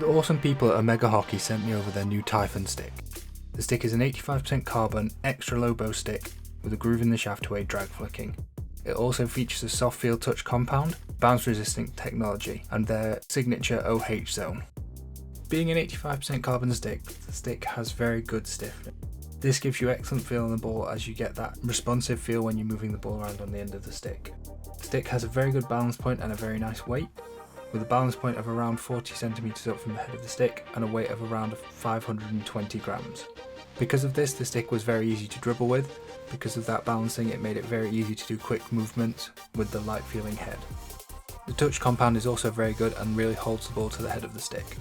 The awesome people at Omega Hockey sent me over their new Typhon stick. The stick is an 85% carbon, extra low bow stick with a groove in the shaft to aid drag flicking. It also features a soft feel touch compound, bounce resistant technology, and their signature OH zone. Being an 85% carbon stick, the stick has very good stiffness. This gives you excellent feel on the ball as you get that responsive feel when you're moving the ball around on the end of the stick. The stick has a very good balance point and a very nice weight, with a balance point of around 40 centimeters up from the head of the stick and a weight of around 520 grams. Because of this, the stick was very easy to dribble with. Because of that balancing, it made it very easy to do quick movements with the light feeling head. The touch compound is also very good and really holds the ball to the head of the stick.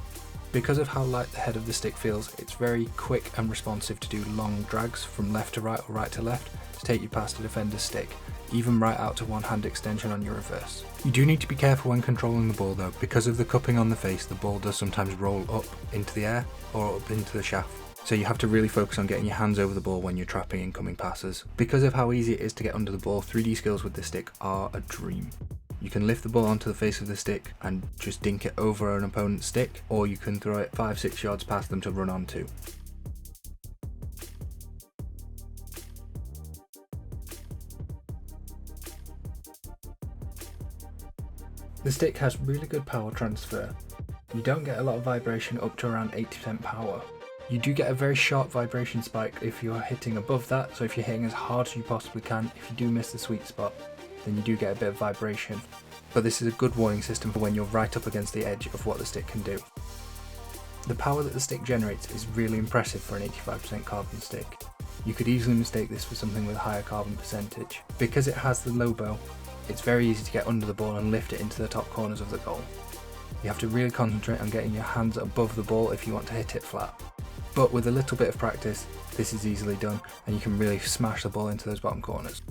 Because of how light the head of the stick feels, it's very quick and responsive to do long drags from left to right or right to left to take you past a defender's stick, even right out to one hand extension on your reverse. You do need to be careful when controlling the ball though. Because of the cupping on the face, the ball does sometimes roll up into the air or up into the shaft. So you have to really focus on getting your hands over the ball when you're trapping incoming passes. Because of how easy it is to get under the ball, 3D skills with this stick are a dream. You can lift the ball onto the face of the stick and just dink it over an opponent's stick, or you can throw it 5-6 yards past them to run onto. The stick has really good power transfer. You don't get a lot of vibration up to around 80% power. You do get a very sharp vibration spike if you are hitting above that, so if you're hitting as hard as you possibly can, if you do miss the sweet spot, then you do get a bit of vibration. But this is a good warning system for when you're right up against the edge of what the stick can do. The power that the stick generates is really impressive for an 85% carbon stick. You could easily mistake this for something with a higher carbon percentage. Because it has the low bow, it's very easy to get under the ball and lift it into the top corners of the goal. You have to really concentrate on getting your hands above the ball if you want to hit it flat. But with a little bit of practice, this is easily done and you can really smash the ball into those bottom corners.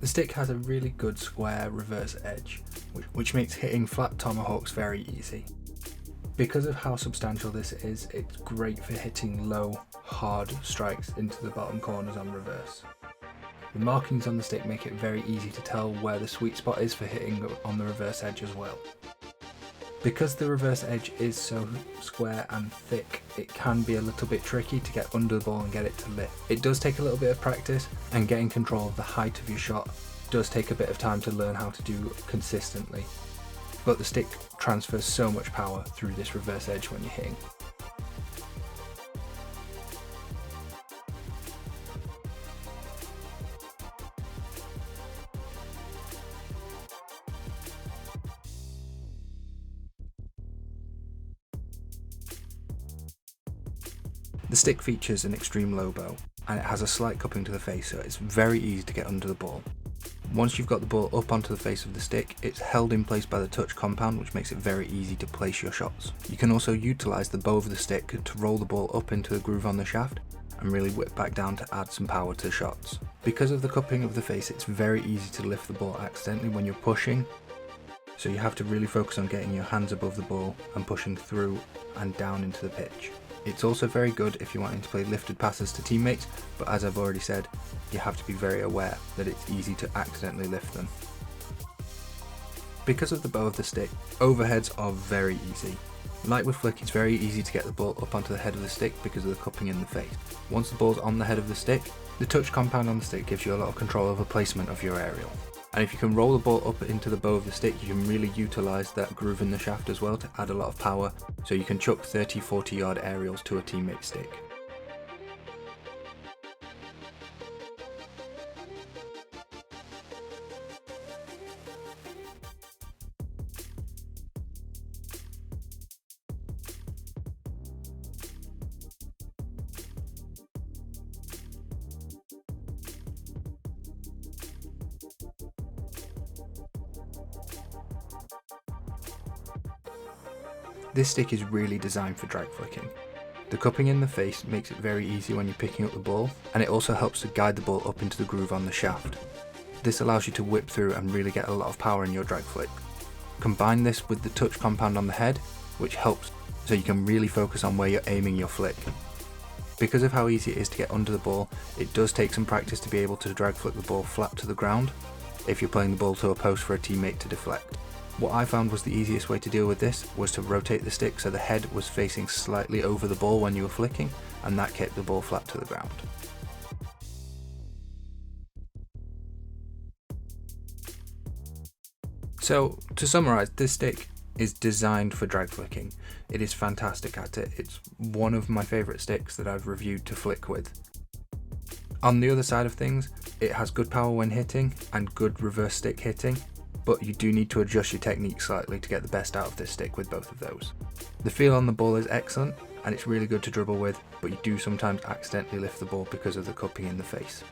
The stick has a really good square reverse edge, which makes hitting flat tomahawks very easy. Because of how substantial this is, it's great for hitting low, hard strikes into the bottom corners on reverse. The markings on the stick make it very easy to tell where the sweet spot is for hitting on the reverse edge as well. Because the reverse edge is so square and thick, it can be a little bit tricky to get under the ball and get it to lift. It does take a little bit of practice, and getting control of the height of your shot does take a bit of time to learn how to do consistently. But the stick transfers so much power through this reverse edge when you're hitting. The stick features an extreme low bow, and it has a slight cupping to the face, so it's very easy to get under the ball. Once you've got the ball up onto the face of the stick, it's held in place by the touch compound, which makes it very easy to place your shots. You can also utilise the bow of the stick to roll the ball up into the groove on the shaft and really whip back down to add some power to shots. Because of the cupping of the face, it's very easy to lift the ball accidentally when you're pushing, so you have to really focus on getting your hands above the ball and pushing through and down into the pitch. It's also very good if you're wanting to play lifted passes to teammates, but as I've already said, you have to be very aware that it's easy to accidentally lift them. Because of the bow of the stick, overheads are very easy. Like with flick, it's very easy to get the ball up onto the head of the stick because of the cupping in the face. Once the ball's on the head of the stick, the touch compound on the stick gives you a lot of control over placement of your aerial. And if you can roll the ball up into the bow of the stick, you can really utilise that groove in the shaft as well to add a lot of power, so you can chuck 30-40 yard aerials to a teammate's stick. This stick is really designed for drag flicking. The cupping in the face makes it very easy when you're picking up the ball, and it also helps to guide the ball up into the groove on the shaft. This allows you to whip through and really get a lot of power in your drag flick. Combine this with the touch compound on the head, which helps so you can really focus on where you're aiming your flick. Because of how easy it is to get under the ball, it does take some practice to be able to drag flick the ball flat to the ground if you're playing the ball to a post for a teammate to deflect. What I found was the easiest way to deal with this was to rotate the stick so the head was facing slightly over the ball when you were flicking, and that kept the ball flat to the ground. So to summarise, this stick is designed for drag flicking. It is fantastic at it. It's one of my favourite sticks that I've reviewed to flick with. On the other side of things, it has good power when hitting and good reverse stick hitting, but you do need to adjust your technique slightly to get the best out of this stick with both of those. The feel on the ball is excellent and it's really good to dribble with, but you do sometimes accidentally lift the ball because of the cupping in the face.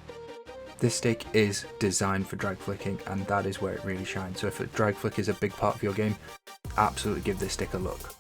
This stick is designed for drag flicking, and that is where it really shines. So if a drag flick is a big part of your game, absolutely give this stick a look.